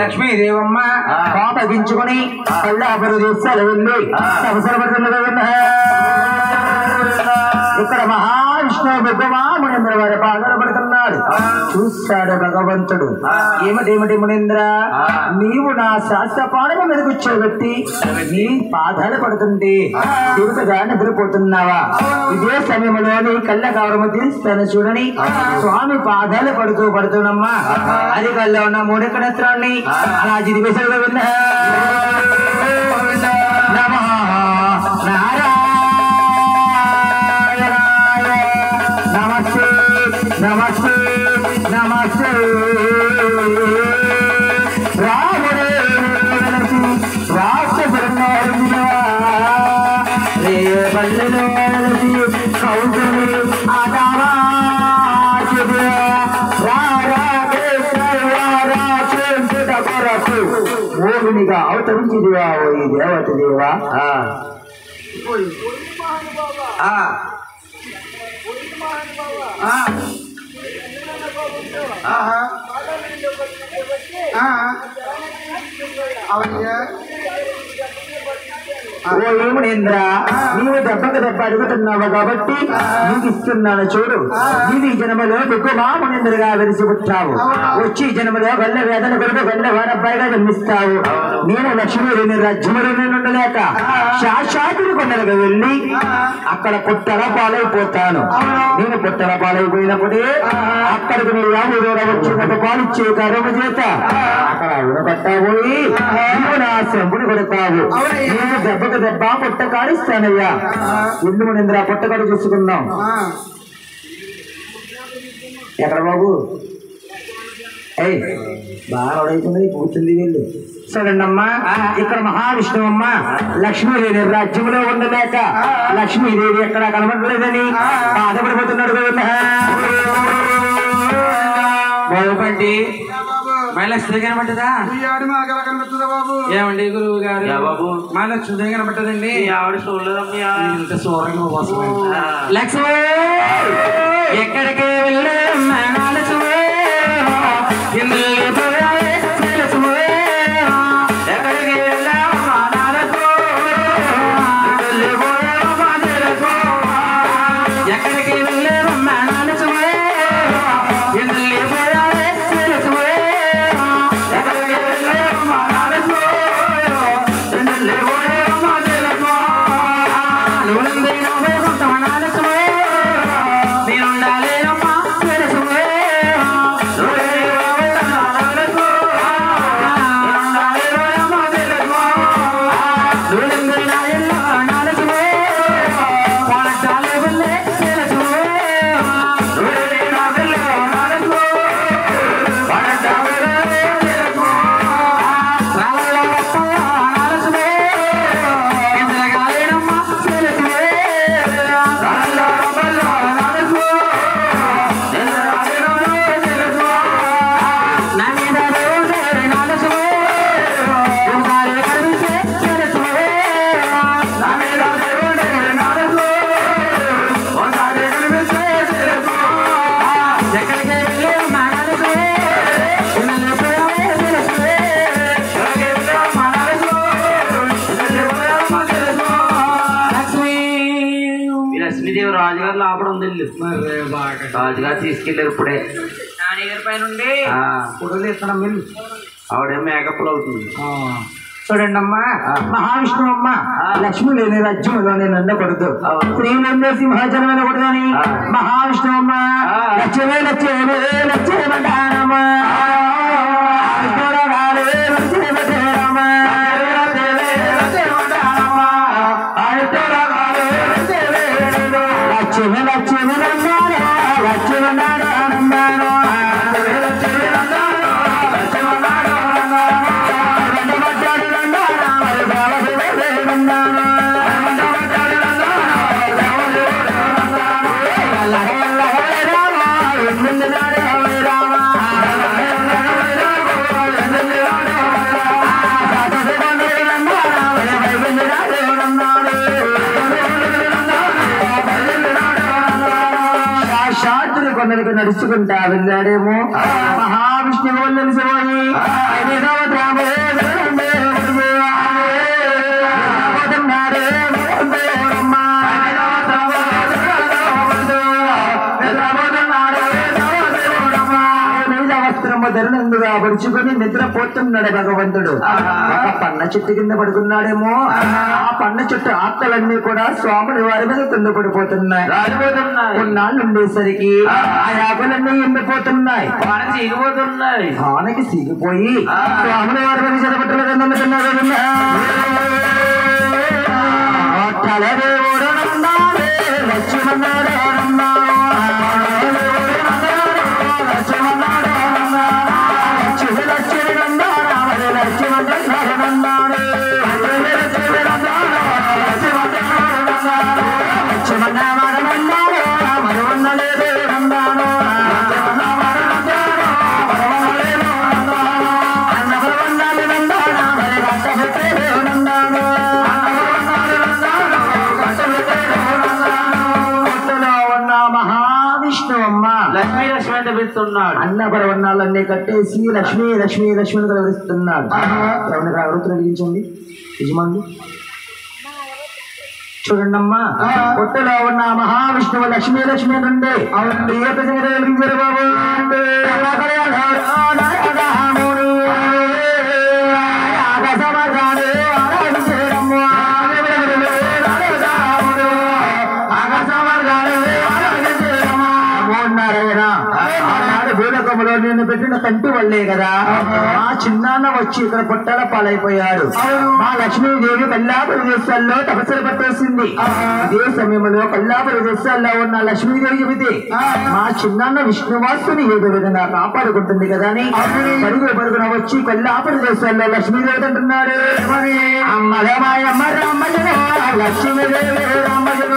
లక్ష్మీదేవమ్మ పాపగించుకుని కళ్ళాపరు దేశాలు వెళ్ళి అవసరపడుతున్నది. ఇక్కడ మహావిష్ణు మునీంద్ర వారి పాదాలు పడుతున్నాడు. చూస్తాడు భగవంతుడు. ఏమిటేమిటి మునీంద్ర, నీవు నా శాస్త్రపాఠం మీద కూర్చోబెట్టి నీ పాదాలు పడుతుంటే తిరుగుగా నిద్రపోతున్నావా? ఇదే సమయంలో నీ కళ్ళ కవరము తీస్తాను చూడని స్వామి పాదాలు పడుతున్నమ్మా. అది కళ్ళ ఉన్న మూడెక్క నేత్రాన్ని అలా జిరివేశాడు. విన్నా నమస్తే నమస్తే రాముడే రాష్ట్రపరంగా కౌశలి కొరకు మోహినిగా అవతరించిదివా ఈ దేవత దేవా. ఏమునేంద్ర, నీవు దెబ్బకు దెబ్బ అడుగుతున్నావు కాబట్టి నీకు ఇస్తున్నాను చూడు. నీవు ఈ జన్మలో దిక్కుమా మునేంద్రగా వెలిసి పుట్టావు. వచ్చి జన్మలో గల్ల వేదన కొరకు గల్ల వారబ్బాయిగా జన్మిస్తావు. నేను లక్ష్మీదేవిని రాజ్యములు ఉండలేక శాశ్వతుడి కొండలకు వెళ్ళి అక్కడ పుట్టల పాలైపోతాను. నేను పుట్టల పాలైపోయినప్పుడే అక్కడికి నీ రాము వచ్చినట్టు పాలిచ్చే కార్యము చేత అక్కడ ఉడబట్టబోయి నువ్వు నా శంపుని కొడతావు. నేను దెబ్బకు దెబ్బ పుట్ట కాడిస్తానయ్యా. ఇల్లు మునింద్ర పుట్టకాడు చూసుకున్నాం. ఎక్కడ బాబు బాగా అడుగుతుంది కూర్చుంది వీళ్ళు. చూడండమ్మా, ఇక్కడ మహావిష్ణువమ్మ లక్ష్మీదేవి రాజ్యంలో ఉండలేక లక్ష్మీదేవి ఎక్కడ కనబడలేదని బాధపడిపోతున్నాడు. బాబుపండి మహాలక్ష్మి కనబట్టదా? ఏమండి గురువు గారు, మహాలక్ష్మి కనబట్టదండి. ఆవిడ చూడలేదమ్మా. లక్ష్మి ఎక్కడికి వెళ్ళే లోపల ఉంది ఇల్లు. రాజుగా తీసుకెళ్ళారు ఇప్పుడే నాన్నగారి పైన ఉండి ఫోటోలు ఇస్తున్నాం మిల్లు. ఆవిడే మేకప్ లో అవుతుంది. చూడండి అమ్మా, మహావిష్ణువు అమ్మ లక్ష్మి లేని రాజ్యంలోనే నందపడుతూ స్త్రీలందే సింహాచలమైన కొడుదని మహావిష్ణువు అమ్మ లక్ష్మే లక్ష్మే లక్ష్మీమంటారమ్మా లక్ష్మి లక్ష్మి కొందరికి నడుచుకుంటా వెళ్ళాడేమో మహావిష్ణువు తెలిసిపోయి ధరణందుగా పరుచుకొని నిద్రపోతున్నాడు భగవంతుడు. ఒక పన్న చెట్టు కింద పడుకున్నాడేమో. ఆ పన్న చెట్టు ఆకులన్నీ కూడా స్వాముని వారి మీద తుండపడిపోతున్నాయి. కొన్నాళ్ళు ఉండేసరికి ఆ ఆకులన్నీ ఎండిపోతున్నాయి, ఆనకి సిగిపోయి స్వాముని వారి మీద చెరపట్టలు కన్నమ్ముతున్నారు. అన్నపరవర్ణాలన్నీ కట్టేసి లక్ష్మీ లక్ష్మీ లక్ష్మిని కలవరిస్తున్నాడు. వృత్తులు వెలిగించండి యజమానులు. చూడండి అమ్మా, పొట్టలో ఉన్న మహావిష్ణువు లక్ష్మీ లక్ష్మి నుండి వెలిగించారు బాబు. భూలోకంలో నేను పెట్టిన కంటి వల్లే కదా మా చిన్నాన్న వచ్చి ఇక్కడ పుట్టల పాలైపోయాడు. మా లక్ష్మీదేవి కల్లాపురి దేశాల్లో తపస్సులు పట్టేసింది. ఇదే సమయంలో కల్లాపురి దేశాల్లో ఉన్న లక్ష్మీదేవి చెబితే మా చిన్నాన్న విష్ణువాసుని ఏదో విధంగా కాపాడుకుంటుంది కదా అని పరుగు పరుగున వచ్చి కల్లాపురి దేశాల్లో లక్ష్మీదేవి అంటున్నాడు. లక్ష్మీదేవి రామజన రామజన